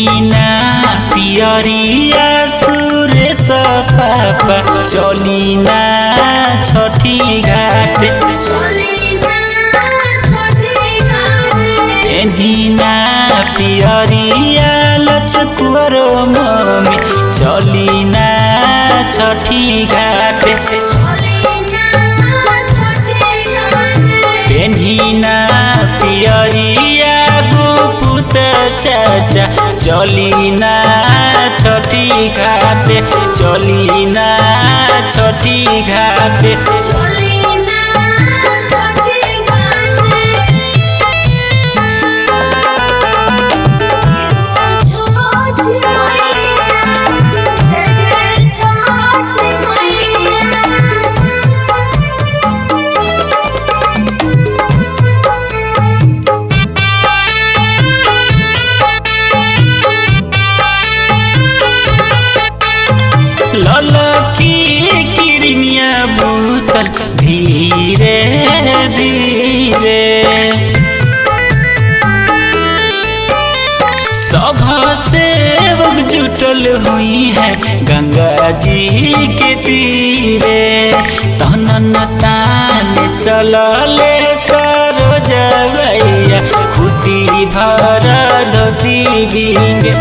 पेन्हिना पियरिया सुरेश पापा चलिना छठी घाट पेन्हिना पियरिया लचकुवर मम्मी चलिना छठी घाट पेन्हिना पियरिया गुपुत चाचा चलिना छठी घाट चलिना छठी घाट ललकी किरमिया बुतल धीरे धीरे सब सेवक जुटल हुई है गंगा जी के तीरे तनन तान चलले सरोजा भैया खुटी भर धोती भींगे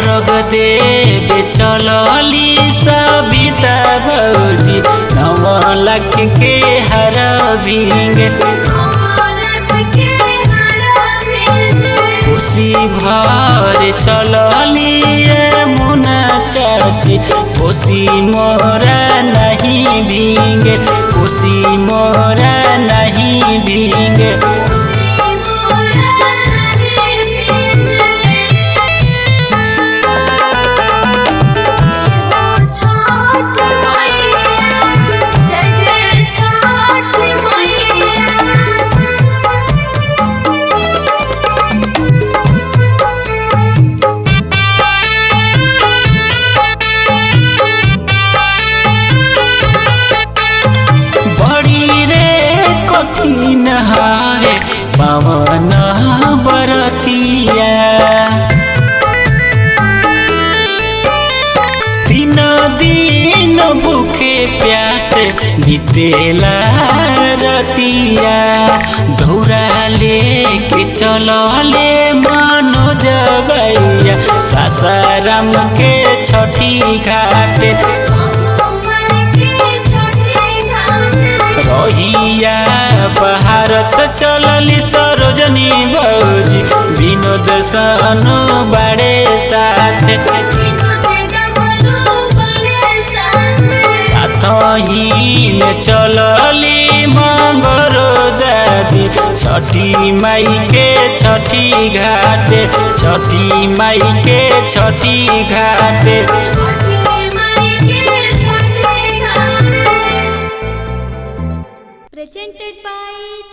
रग देव चलली सविता भौजी 9 लाख के हर भींगे खुशी भर चलली मुना चाची खुशी मोरा नहीं भींगे खुशी मोरा नहीं भींगे कठिन हारे पवन बरतिया 3 दिन भूखे प्यासे बीतेला रतिया दौरा लेके चलले मनोज भैया सासाराम के छठी घाट रहिया भारत चलली सरोजनी भौजी विनोद सानु बड़े साथ ही में चलली मंगरो दादी छठी माई के छठी घाट छठी माई के छठी घाट presented by